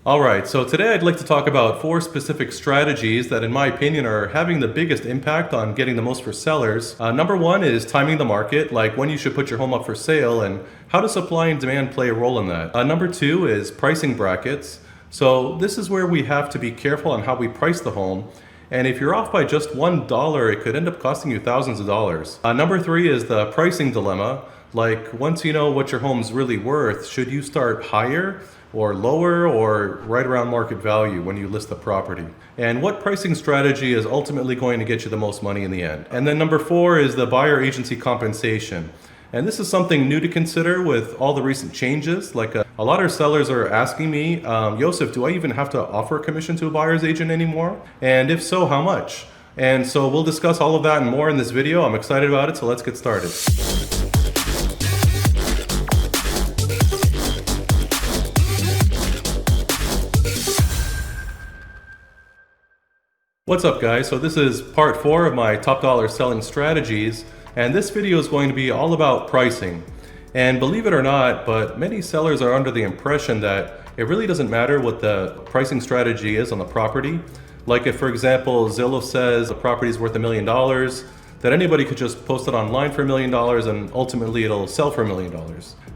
Alright, so today I'd like to talk about 4 specific strategies that in my opinion are having the biggest impact on getting the most for sellers. Number 1 is timing the market, like when you should put your home up for sale and how does supply and demand play a role in that. Number 2 is pricing brackets. So this is where we have to be careful on how we price the home. And if you're off by just $1, it could end up costing you thousands of dollars. Number 3 is the pricing dilemma. Like once you know what your home's really worth, should you start higher or lower or right around market value when you list the property? And what pricing strategy is ultimately going to get you the most money in the end? And then number 4 is the buyer agency compensation. And this is something new to consider with all the recent changes. Like a lot of sellers are asking me, Yosef, do I even have to offer a commission to a buyer's agent anymore? And if so, how much? And so we'll discuss all of that and more in this video. I'm excited about it, so let's get started. What's up guys? So this is part 4 of my top dollar selling strategies, and this video is going to be all about pricing. And believe it or not, but many sellers are under the impression that it really doesn't matter what the pricing strategy is on the property. Like if, for example, Zillow says the property is worth $1 million, that anybody could just post it online for $1 million and ultimately it'll sell for $1 million.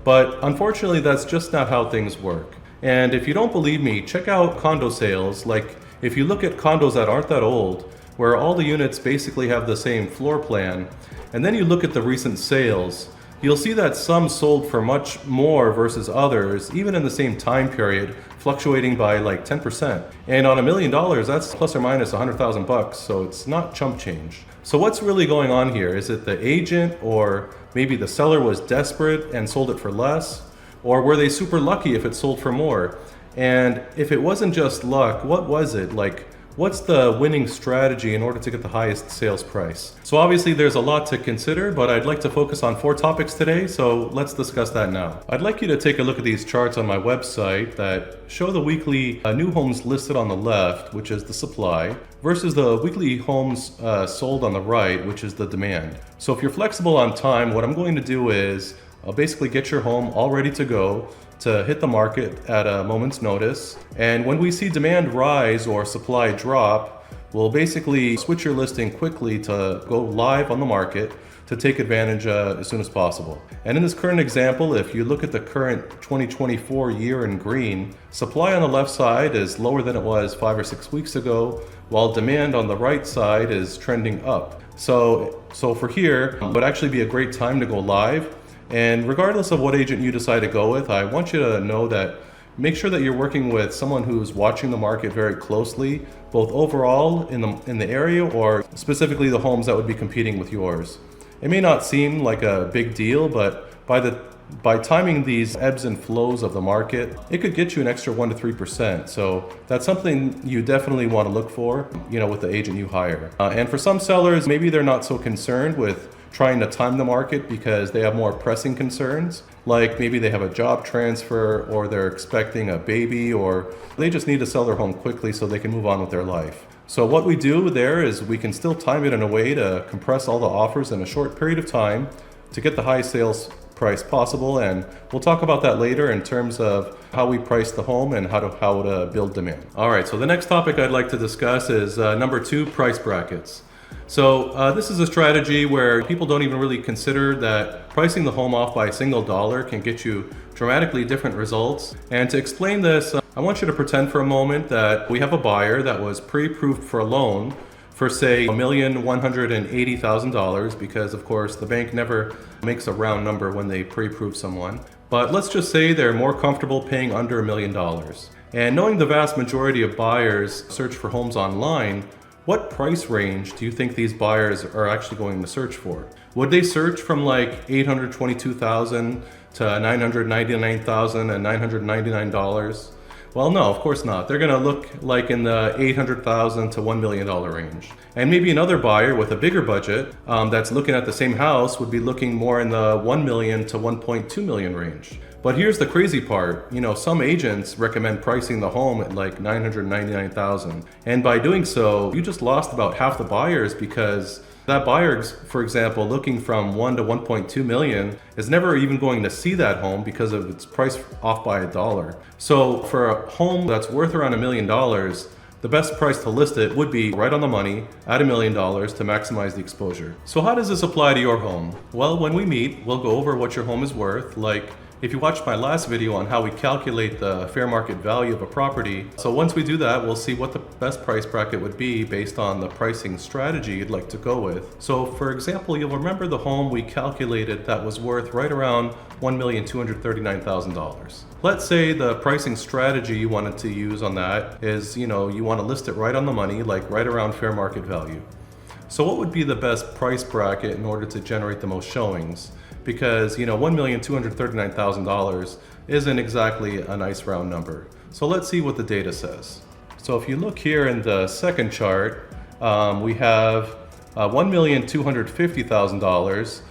But unfortunately, that's just not how things work. And if you don't believe me, check out condo sales. Like if you look at condos that aren't that old, where all the units basically have the same floor plan, and then you look at the recent sales, you'll see that some sold for much more versus others, even in the same time period, fluctuating by like 10%. And on $1 million, that's plus or minus 100,000 bucks, so it's not chump change. So what's really going on here? Is it the agent, or maybe the seller was desperate and sold it for less? Or were they super lucky if it sold for more? And if it wasn't just luck, what was it? Like, what's the winning strategy in order to get the highest sales price? So obviously there's a lot to consider, but I'd like to focus on 4 topics today, so let's discuss that now. I'd like you to take a look at these charts on my website that show the weekly new homes listed on the left, which is the supply, versus the weekly homes sold on the right, which is the demand. So if you're flexible on time, what I'm going to do is I'll basically get your home all ready to go to hit the market at a moment's notice. And when we see demand rise or supply drop, we'll basically switch your listing quickly to go live on the market to take advantage as soon as possible. And in this current example, if you look at the current 2024 year in green, supply on the left side is lower than it was 5 or 6 weeks ago, while demand on the right side is trending up. So for here, it would actually be a great time to go live. And regardless of what agent you decide to go with, I want you to know that make sure that you're working with someone who's watching the market very closely, both overall in the area or specifically the homes that would be competing with yours. It may not seem like a big deal, but by timing these ebbs and flows of the market, it could get you an extra 1 to 3%. So that's something you definitely want to look for, with the agent you hire. And for some sellers, maybe they're not so concerned with trying to time the market because they have more pressing concerns, like maybe they have a job transfer or they're expecting a baby, or they just need to sell their home quickly so they can move on with their life. So what we do there is we can still time it in a way to compress all the offers in a short period of time to get the highest sales price possible, and we'll talk about that later in terms of how we price the home and how to build demand. All right, so the next topic I'd like to discuss is number 2, price brackets. So this is a strategy where people don't even really consider that pricing the home off by a single dollar can get you dramatically different results. And to explain this, I want you to pretend for a moment that we have a buyer that was pre-approved for a loan for say $1,180,000, because of course the bank never makes a round number when they pre-approve someone. But let's just say they're more comfortable paying under $1 million. And knowing the vast majority of buyers search for homes online, what price range do you think these buyers are actually going to search for? Would they search from like $822,000 to $999,000 and $999? Well, no, of course not. They're going to look like in the $800,000 to $1 million range. And maybe another buyer with a bigger budget that's looking at the same house would be looking more in the $1 million to $1.2 million range. But here's the crazy part, some agents recommend pricing the home at like $999,000. And by doing so, you just lost about half the buyers, because that buyer, for example, looking from 1 to 1.2 million is never even going to see that home because of its price off by $1. So for a home that's worth around $1 million, the best price to list it would be right on the money at $1 million to maximize the exposure. So how does this apply to your home? Well, when we meet, we'll go over what your home is worth, like if you watched my last video on how we calculate the fair market value of a property. So once we do that, we'll see what the best price bracket would be based on the pricing strategy you'd like to go with. So for example, you'll remember the home we calculated that was worth right around $1,239,000. Let's say the pricing strategy you wanted to use on that is, you want to list it right on the money, like right around fair market value. So what would be the best price bracket in order to generate the most showings? Because $1,239,000 isn't exactly a nice round number. So let's see what the data says. So if you look here in the second chart, we have $1,250,000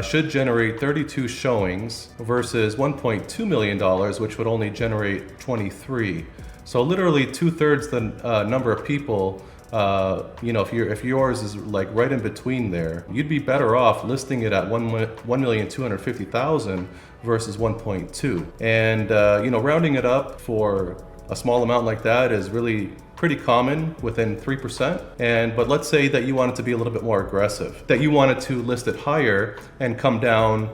should generate 32 showings versus $1.2 million, which would only generate 23. So literally 2/3 the number of people. If yours is like right in between there, you'd be better off listing it at 1,250,000 versus 1.2. And rounding it up for a small amount like that is really pretty common, within 3%. But let's say that you wanted to be a little bit more aggressive, that you wanted to list it higher and come down,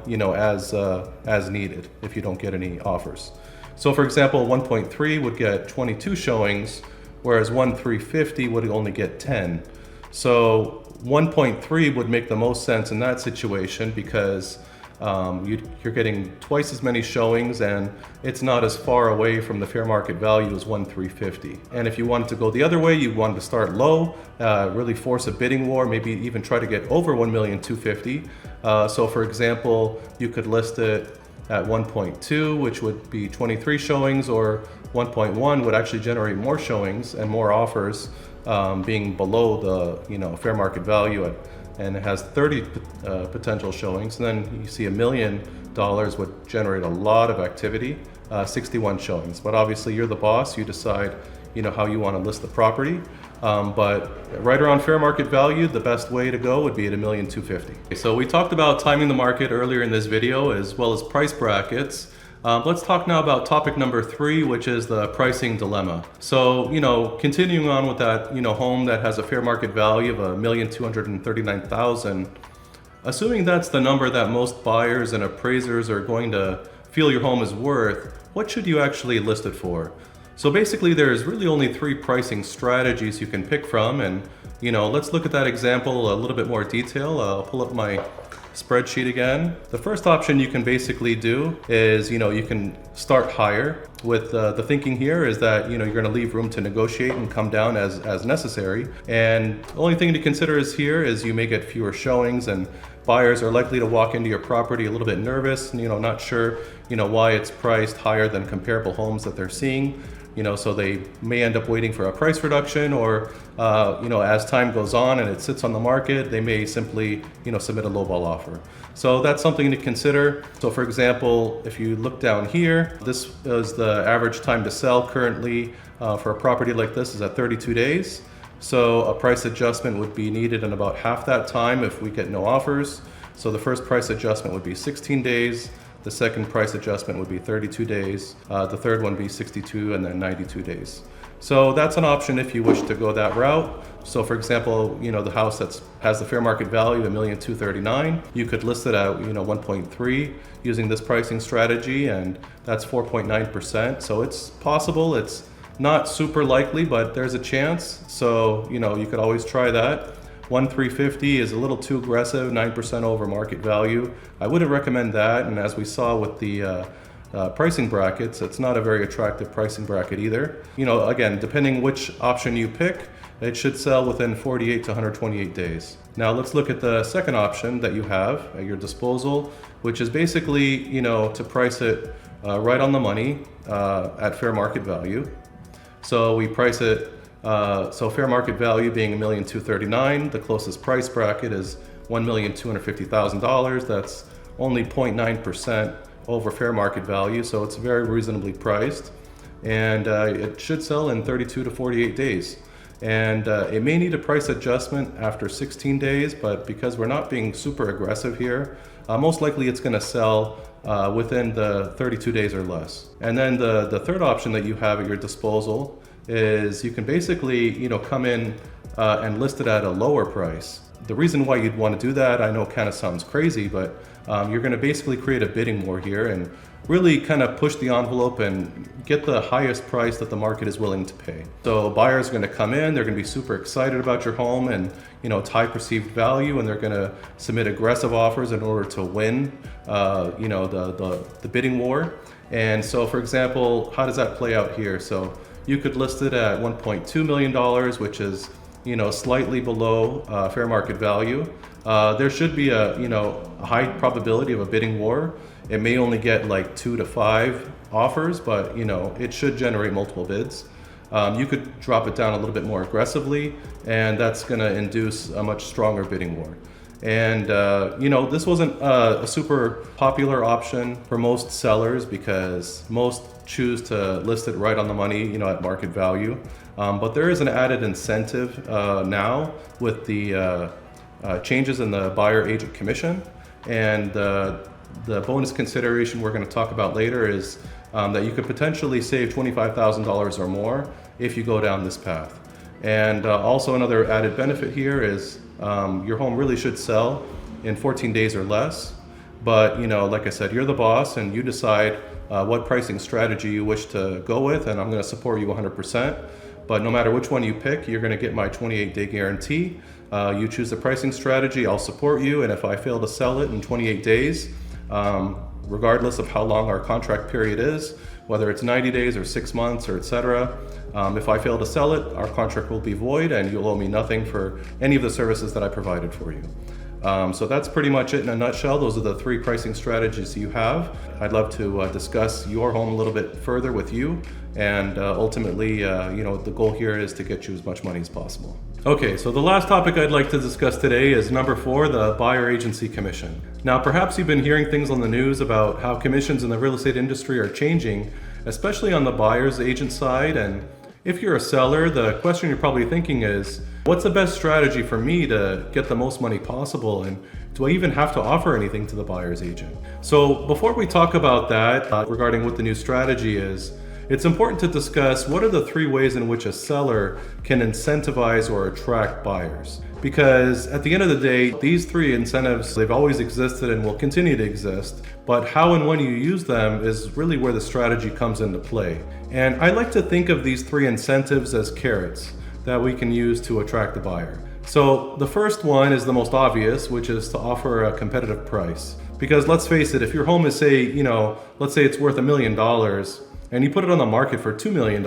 as needed if you don't get any offers. So for example, 1.3 would get 22 showings, whereas 1,350 would only get 10. So 1.3 would make the most sense in that situation, because you're getting twice as many showings and it's not as far away from the fair market value as 1,350. And if you wanted to go the other way, you wanted to start low, really force a bidding war, maybe even try to get over 1,250,000. So for example, you could list it at 1.2, which would be 23 showings, or 1.1 would actually generate more showings and more offers, being below the fair market value and it has 30 potential showings. And then you see $1 million would generate a lot of activity, 61 showings. But obviously you're the boss, you decide how you want to list the property. But right around fair market value, the best way to go would be at $1,250,000. So we talked about timing the market earlier in this video, as well as price brackets. Let's talk now about topic number 3, which is the pricing dilemma. So, continuing on with that, home that has a fair market value of $1,239,000, assuming that's the number that most buyers and appraisers are going to feel your home is worth, what should you actually list it for? So basically there's really only 3 pricing strategies you can pick from, and let's look at that example a little bit more detail. I'll pull up my spreadsheet again. The first option you can basically do is, you can start higher. With the thinking here is that, you're going to leave room to negotiate and come down as necessary. And the only thing to consider is you may get fewer showings, and buyers are likely to walk into your property a little bit nervous, not sure, why it's priced higher than comparable homes that they're seeing. So they may end up waiting for a price reduction, or, as time goes on and it sits on the market, they may simply, submit a lowball offer. So that's something to consider. So for example, if you look down here, this is the average time to sell currently for a property like this is at 32 days. So a price adjustment would be needed in about half that time if we get no offers. So the first price adjustment would be 16 days. The second price adjustment would be 32 days. The third one would be 62, and then 92 days. So that's an option if you wish to go that route. So for example, the house that has the fair market value of $1,239,000, you could list it at 1.3 using this pricing strategy, and that's 4.9%. So it's possible. It's not super likely, but there's a chance. So you could always try that. 1,350 is a little too aggressive, 9% over market value. I wouldn't recommend that, and as we saw with the pricing brackets, it's not a very attractive pricing bracket either. Again, depending which option you pick, it should sell within 48 to 128 days. Now let's look at the second option that you have at your disposal, which is basically, to price it right on the money at fair market value. So we price it, so fair market value being $1,239,000, the closest price bracket is $1,250,000. That's only 0.9% over fair market value, so it's very reasonably priced. And it should sell in 32 to 48 days. And it may need a price adjustment after 16 days, but because we're not being super aggressive here, most likely it's going to sell within the 32 days or less. And then the third option that you have at your disposal is you can basically, come in and list it at a lower price. The reason why you'd want to do that, I know kind of sounds crazy, but you're going to basically create a bidding war here and really kind of push the envelope and get the highest price that the market is willing to pay. So buyers are going to come in, they're going to be super excited about your home and its high perceived value, and they're going to submit aggressive offers in order to win the bidding war. And so, for example, how does that play out here? So you could list it at $1.2 million, which is slightly below fair market value. There should be a high probability of a bidding war. It may only get like 2 to 5 offers, but it should generate multiple bids. You could drop it down a little bit more aggressively, and that's going to induce a much stronger bidding war. And this wasn't a super popular option for most sellers because most choose to list it right on the money, at market value. But there is an added incentive now with the changes in the buyer agent commission, and the bonus consideration we're going to talk about later is that you could potentially save $25,000 or more if you go down this path. And also another added benefit here is your home really should sell in 14 days or less. But like I said, you're the boss and you decide what pricing strategy you wish to go with, and I'm going to support you 100%. But no matter which one you pick, you're going to get my 28-day guarantee. You choose the pricing strategy, I'll support you, and if I fail to sell it in 28 days, regardless of how long our contract period is, whether it's 90 days or 6 months or etc., if I fail to sell it, our contract will be void and you'll owe me nothing for any of the services that I provided for you. So that's pretty much it in a nutshell. Those are the 3 pricing strategies you have. I'd love to discuss your home a little bit further with you, and ultimately, the goal here is to get you as much money as possible. Okay, so the last topic I'd like to discuss today is number 4, the buyer agency commission. Now, perhaps you've been hearing things on the news about how commissions in the real estate industry are changing, especially on the buyer's agent side. And if you're a seller, the question you're probably thinking is, what's the best strategy for me to get the most money possible? And do I even have to offer anything to the buyer's agent? So before we talk about that, regarding what the new strategy is, it's important to discuss what are the 3 ways in which a seller can incentivize or attract buyers. Because at the end of the day, these 3 incentives, they've always existed and will continue to exist, but how and when you use them is really where the strategy comes into play. And I like to think of these 3 incentives as carrots that we can use to attract the buyer. So the first one is the most obvious, which is to offer a competitive price. Because let's face it, if your home is let's say it's worth $1 million, and you put it on the market for $2 million,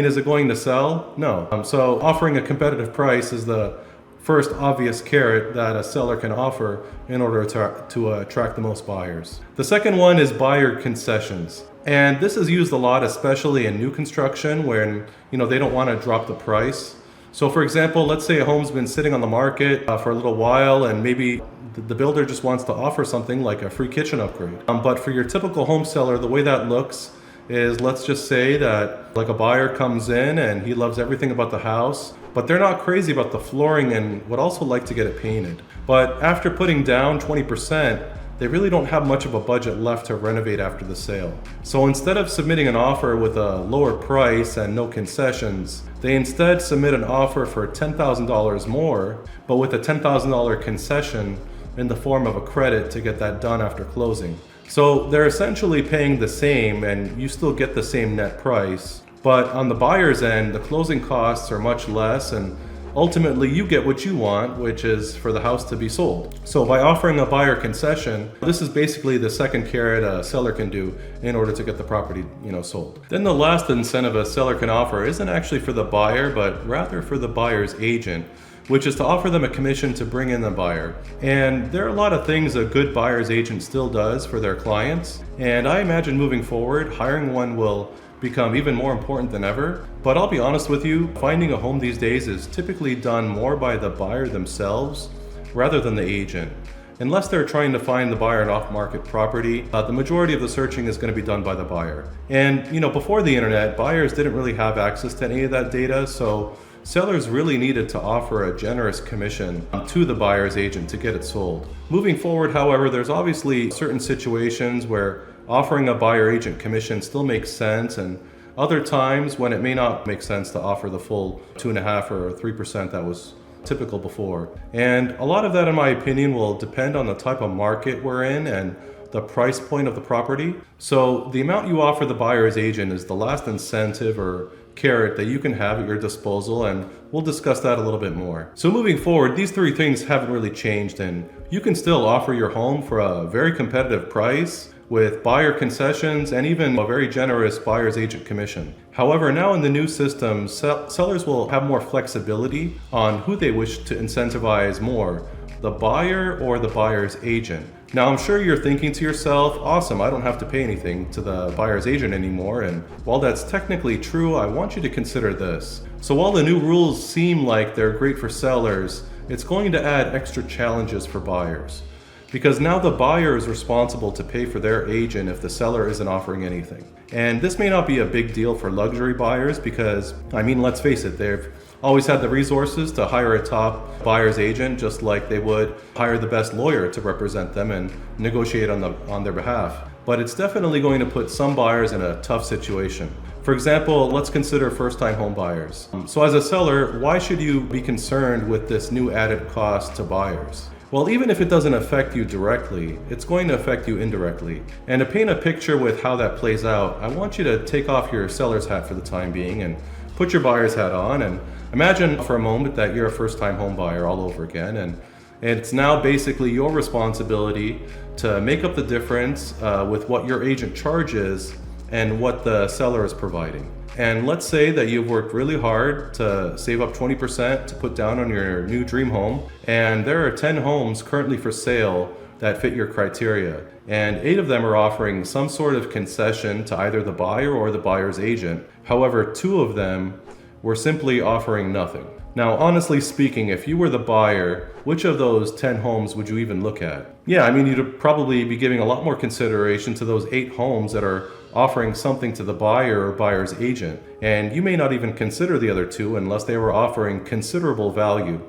is it going to sell? No. So offering a competitive price is the first obvious carrot that a seller can offer in order to attract the most buyers. The second one is buyer concessions. And this is used a lot, especially in new construction when they don't want to drop the price. So for example, let's say a home's been sitting on the market for a little while, and maybe the builder just wants to offer something like a free kitchen upgrade. But for your typical home seller, the way that looks is, let's just say that like a buyer comes in and he loves everything about the house, but they're not crazy about the flooring and would also like to get it painted. But after putting down 20%, they really don't have much of a budget left to renovate after the sale. So instead of submitting an offer with a lower price and no concessions, they instead submit an offer for $10,000 more, but with a $10,000 concession in the form of a credit to get that done after closing. So they're essentially paying the same and you still get the same net price, but on the buyer's end, the closing costs are much less, and ultimately you get what you want, which is for the house to be sold. So by offering a buyer concession, this is basically the second carrot a seller can do in order to get the property, sold. Then the last incentive a seller can offer isn't actually for the buyer, but rather for the buyer's agent, which is to offer them a commission to bring in the buyer. And there are a lot of things a good buyer's agent still does for their clients, and I imagine moving forward, hiring one will become even more important than ever. But I'll be honest with you, finding a home these days is typically done more by the buyer themselves rather than the agent. unless they're trying to find the buyer an off-market property, the majority of the searching is going to be done by the buyer. And before the internet, buyers didn't really have access to any of that data, so sellers really needed to offer a generous commission to the buyer's agent to get it sold. Moving forward, however, there's obviously certain situations where offering a buyer agent commission still makes sense, and other times when it may not make sense to offer the full 2.5% or 3% that was typical before. And a lot of that, in my opinion, will depend on the type of market we're in and the price point of the property. So the amount you offer the buyer's agent is the last incentive or carrot that you can have at your disposal, and we'll discuss that a little bit more. So moving forward, these three things haven't really changed, and you can still offer your home for a very competitive price with buyer concessions and even a very generous buyer's agent commission. However, now in the new system, sellers will have more flexibility on who they wish to incentivize more, the buyer or the buyer's agent. Now, I'm sure you're thinking to yourself, awesome, I don't have to pay anything to the buyer's agent anymore. And while that's technically true, I want you to consider this. So while the new rules seem like they're great for sellers, it's going to add extra challenges for buyers. Because now the buyer is responsible to pay for their agent if the seller isn't offering anything. And this may not be a big deal for luxury buyers because, let's face it, they've always had the resources to hire a top buyer's agent, just like they would hire the best lawyer to represent them and negotiate on their behalf. But it's definitely going to put some buyers in a tough situation. For example, let's consider first-time home buyers. So as a seller, why should you be concerned with this new added cost to buyers? Well, even if it doesn't affect you directly, it's going to affect you indirectly. And to paint a picture with how that plays out, I want you to take off your seller's hat for the time being and put your buyer's hat on, and imagine for a moment that you're a first-time home buyer all over again, and it's now basically your responsibility to make up the difference with what your agent charges and what the seller is providing. And let's say that you've worked really hard to save up 20% to put down on your new dream home, and there are 10 homes currently for sale that fit your criteria, and 8 of them are offering some sort of concession to either the buyer or the buyer's agent. However, 2 of them were simply offering nothing. Now, honestly speaking, if you were the buyer, which of those 10 homes would you even look at? Yeah, you'd probably be giving a lot more consideration to those 8 homes that are offering something to the buyer or buyer's agent. And you may not even consider the other 2 unless they were offering considerable value.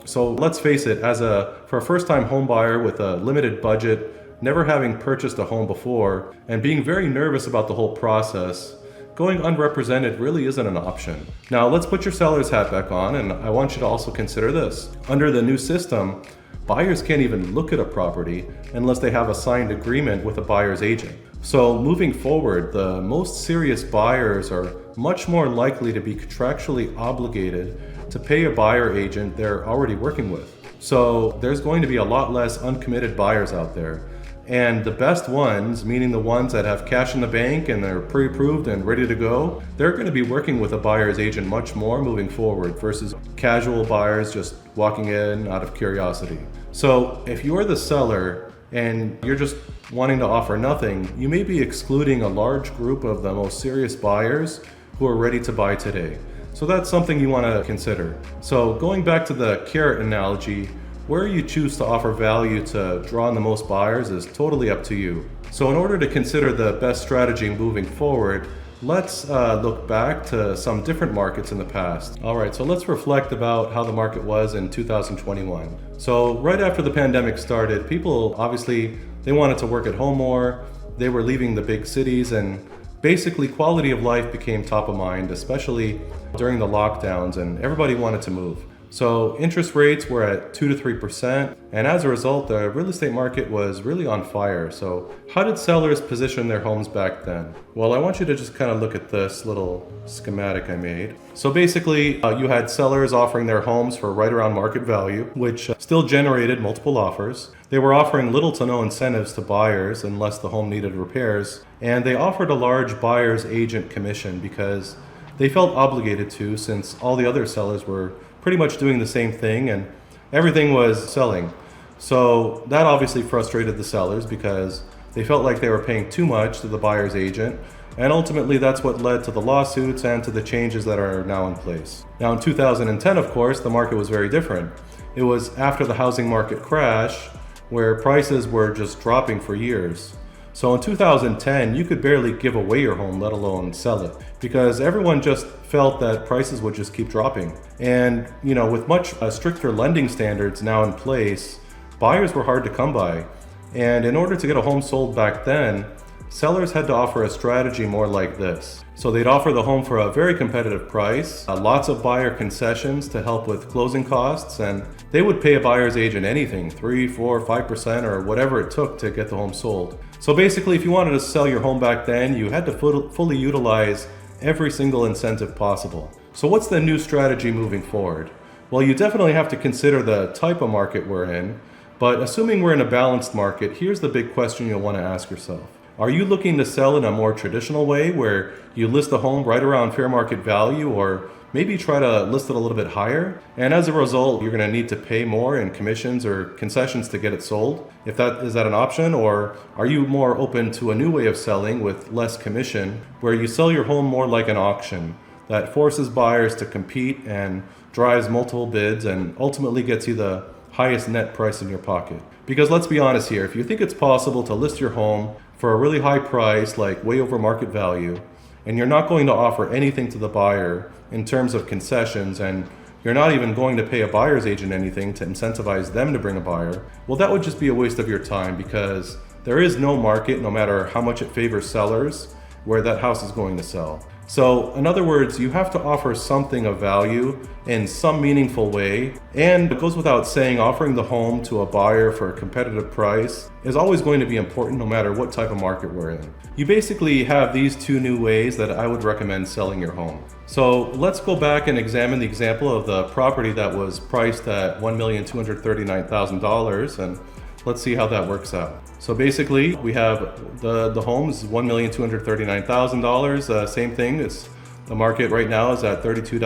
So let's face it, for a first-time home buyer with a limited budget, never having purchased a home before, and being very nervous about the whole process, going unrepresented really isn't an option. Now let's put your seller's hat back on, and I want you to also consider this. Under the new system, buyers can't even look at a property unless they have a signed agreement with a buyer's agent. So moving forward, the most serious buyers are much more likely to be contractually obligated to pay a buyer agent they're already working with. So there's going to be a lot less uncommitted buyers out there. And the best ones, meaning the ones that have cash in the bank and they're pre-approved and ready to go, they're going to be working with a buyer's agent much more moving forward versus casual buyers just walking in out of curiosity. So if you're the seller and you're just wanting to offer nothing, you may be excluding a large group of the most serious buyers who are ready to buy today. So that's something you want to consider. So going back to the carrot analogy, where you choose to offer value to draw in the most buyers is totally up to you. So in order to consider the best strategy moving forward, let's look back to some different markets in the past. All right, so let's reflect about how the market was in 2021. So right after the pandemic started, people obviously, they wanted to work at home more, they were leaving the big cities, and basically quality of life became top of mind, especially during the lockdowns, and everybody wanted to move. So interest rates were at 2 to 3%, and as a result, the real estate market was really on fire. So how did sellers position their homes back then? Well, I want you to just kind of look at this little schematic I made. So basically, you had sellers offering their homes for right around market value, which still generated multiple offers. They were offering little to no incentives to buyers unless the home needed repairs, and they offered a large buyer's agent commission because they felt obligated to, since all the other sellers were pretty much doing the same thing and everything was selling. So that obviously frustrated the sellers because they felt like they were paying too much to the buyer's agent, and ultimately that's what led to the lawsuits and to the changes that are now in place. Now in 2010, of course, the market was very different. It was after the housing market crash where prices were just dropping for years. So in 2010, you could barely give away your home, let alone sell it, because everyone just felt that prices would just keep dropping. And, with much stricter lending standards now in place, buyers were hard to come by. And in order to get a home sold back then, sellers had to offer a strategy more like this. So they'd offer the home for a very competitive price, lots of buyer concessions to help with closing costs, and they would pay a buyer's agent anything, 3, 4, 5%, or whatever it took to get the home sold. So basically, if you wanted to sell your home back then, you had to fully utilize every single incentive possible. So what's the new strategy moving forward? Well, you definitely have to consider the type of market we're in, but assuming we're in a balanced market, here's the big question you'll want to ask yourself. Are you looking to sell in a more traditional way where you list the home right around fair market value, or maybe try to list it a little bit higher? And as a result, you're going to need to pay more in commissions or concessions to get it sold. Is that an option? Or are you more open to a new way of selling with less commission, where you sell your home more like an auction that forces buyers to compete and drives multiple bids and ultimately gets you the highest net price in your pocket? Because let's be honest here, if you think it's possible to list your home for a really high price, like way over market value, and you're not going to offer anything to the buyer in terms of concessions, and you're not even going to pay a buyer's agent anything to incentivize them to bring a buyer, well, that would just be a waste of your time, because there is no market, no matter how much it favors sellers, where that house is going to sell. So in other words, you have to offer something of value in some meaningful way, and it goes without saying, offering the home to a buyer for a competitive price is always going to be important no matter what type of market we're in. You basically have these two new ways that I would recommend selling your home. So let's go back and examine the example of the property that was priced at $1,239,000, and let's see how that works out. So basically, we have the home's $1,239,000. Same thing. It's the market right now is at 32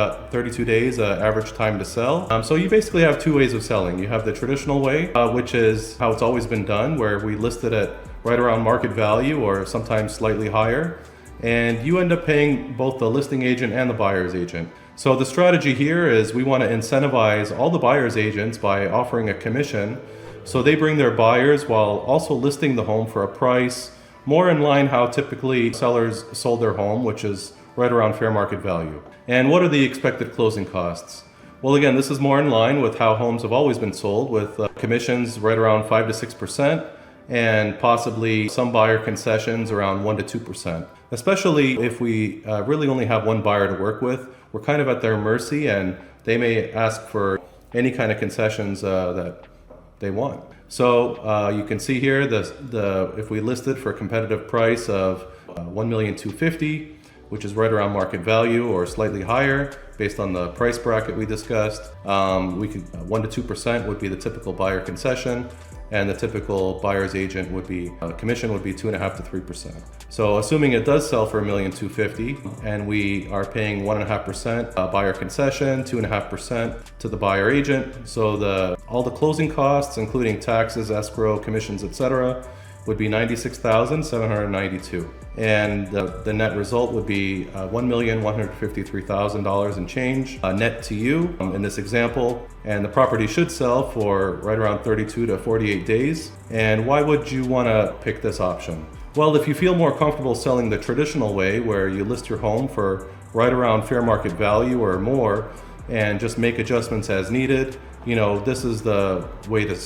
days average time to sell. So you basically have two ways of selling. You have the traditional way, which is how it's always been done, where we list it at right around market value or sometimes slightly higher, and you end up paying both the listing agent and the buyer's agent. So the strategy here is we want to incentivize all the buyer's agents by offering a commission, so they bring their buyers while also listing the home for a price more in line how typically sellers sold their home, which is right around fair market value. And what are the expected closing costs? Well, again, this is more in line with how homes have always been sold, with commissions right around 5 to 6%, and possibly some buyer concessions around 1 to 2%. Especially if we really only have one buyer to work with, we're kind of at their mercy, and they may ask for any kind of concessions that they want. So you can see here if we list it for a competitive price of $1,250,000, which is right around market value or slightly higher based on the price bracket we discussed, 1 to 2% would be the typical buyer concession, and the typical buyer's agent commission would be 2.5 to 3%. So assuming it does sell for $1,250,000 and we are paying 1.5% buyer concession, 2.5% to the buyer agent, so all the closing costs, including taxes, escrow, commissions, etc., would be $96,792, and the net result would be $1,153,000 and change net to you in this example. And the property should sell for right around 32 to 48 days. And why would you want to pick this option? Well, if you feel more comfortable selling the traditional way, where you list your home for right around fair market value or more and just make adjustments as needed, this is the way to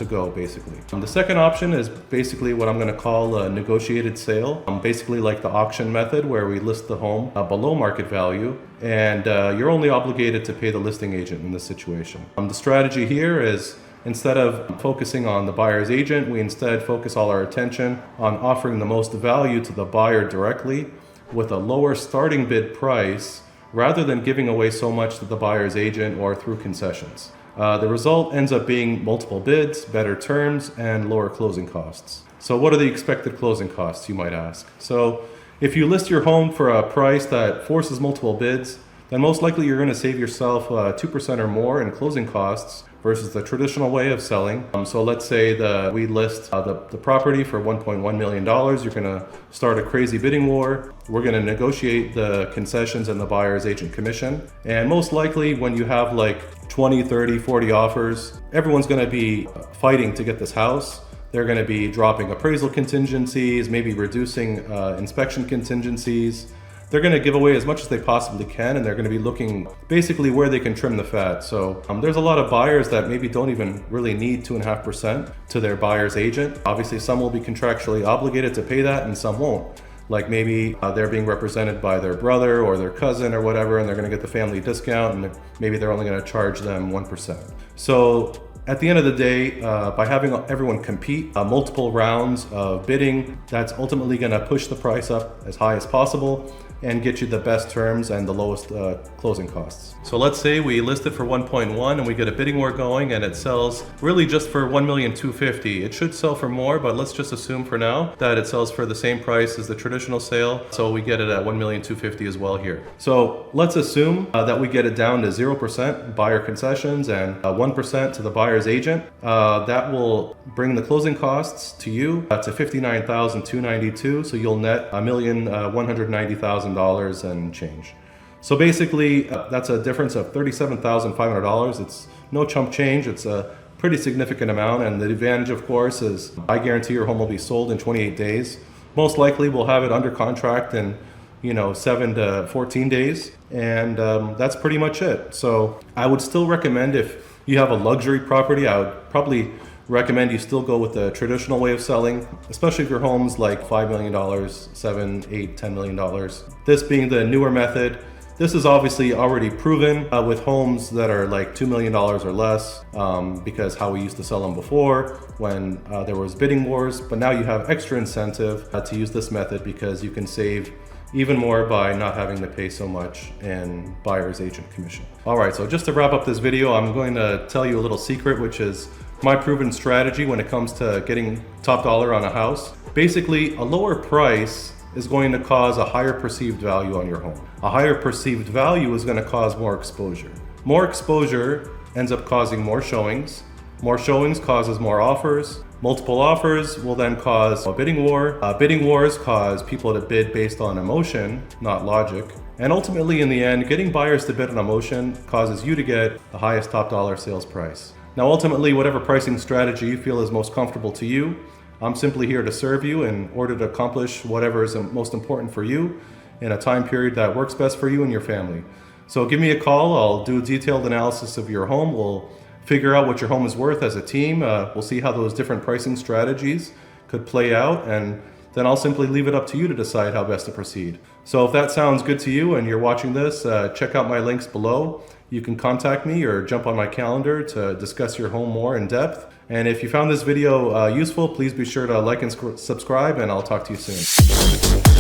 go, basically. The second option is basically what I'm going to call a negotiated sale, basically like the auction method, where we list the home below market value, and you're only obligated to pay the listing agent in this situation. The strategy here is, instead of focusing on the buyer's agent, we instead focus all our attention on offering the most value to the buyer directly with a lower starting bid price, rather than giving away so much to the buyer's agent or through concessions. The result ends up being multiple bids, better terms, and lower closing costs. So what are the expected closing costs, you might ask? So if you list your home for a price that forces multiple bids, then most likely you're going to save yourself 2% or more in closing costs versus the traditional way of selling. So let's say we list the property for $1.1 million. You're going to start a crazy bidding war. We're going to negotiate the concessions and the buyer's agent commission. And most likely when you have like 20, 30, 40 offers. Everyone's going to be fighting to get this house. They're going to be dropping appraisal contingencies, maybe reducing inspection contingencies. They're going to give away as much as they possibly can, and they're going to be looking basically where they can trim the fat. So there's a lot of buyers that maybe don't even really need 2.5% to their buyer's agent. Obviously, some will be contractually obligated to pay that and some won't. Like maybe they're being represented by their brother or their cousin or whatever, and they're going to get the family discount, and maybe they're only going to charge them 1%. So at the end of the day, by having everyone compete multiple rounds of bidding, that's ultimately going to push the price up as high as possible and get you the best terms and the lowest closing costs. So let's say we list it for 1.1 and we get a bidding war going and it sells really just for $1,250,000. It should sell for more, but let's just assume for now that it sells for the same price as the traditional sale. So we get it at $1,250,000 as well here. So let's assume that we get it down to 0% buyer concessions and 1% to the buyer's agent. That will bring the closing costs to you to $59,292. So you'll net $1,190,000 and change. So basically, that's a difference of $37,500. It's no chump change. It's a pretty significant amount, and the advantage, of course, is I guarantee your home will be sold in 28 days. Most likely, we'll have it under contract in 7 to 14 days, and that's pretty much it. So I would still recommend, if you have a luxury property, I would probably recommend you still go with the traditional way of selling, especially if your home's like $5 million, $7, $8, $10 million. This being the newer method, this is obviously already proven with homes that are like $2 million or less, because how we used to sell them before when there was bidding wars. But now you have extra incentive to use this method because you can save even more by not having to pay so much in buyer's agent commission. All right, so just to wrap up this video, I'm going to tell you a little secret, which is my proven strategy when it comes to getting top dollar on a house. Basically, a lower price is going to cause a higher perceived value on your home. A higher perceived value is going to cause more exposure. More exposure ends up causing more showings. More showings causes more offers. Multiple offers will then cause a bidding war. Bidding wars cause people to bid based on emotion, not logic. And ultimately, in the end, getting buyers to bid on emotion causes you to get the highest top dollar sales price. Now, ultimately, whatever pricing strategy you feel is most comfortable to you, I'm simply here to serve you in order to accomplish whatever is most important for you in a time period that works best for you and your family. So give me a call. I'll do a detailed analysis of your home. We'll figure out what your home is worth as a team. We'll see how those different pricing strategies could play out, and then I'll simply leave it up to you to decide how best to proceed. So if that sounds good to you and you're watching this, check out my links below. You can contact me or jump on my calendar to discuss your home more in depth. And if you found this video useful, please be sure to like and subscribe, and I'll talk to you soon.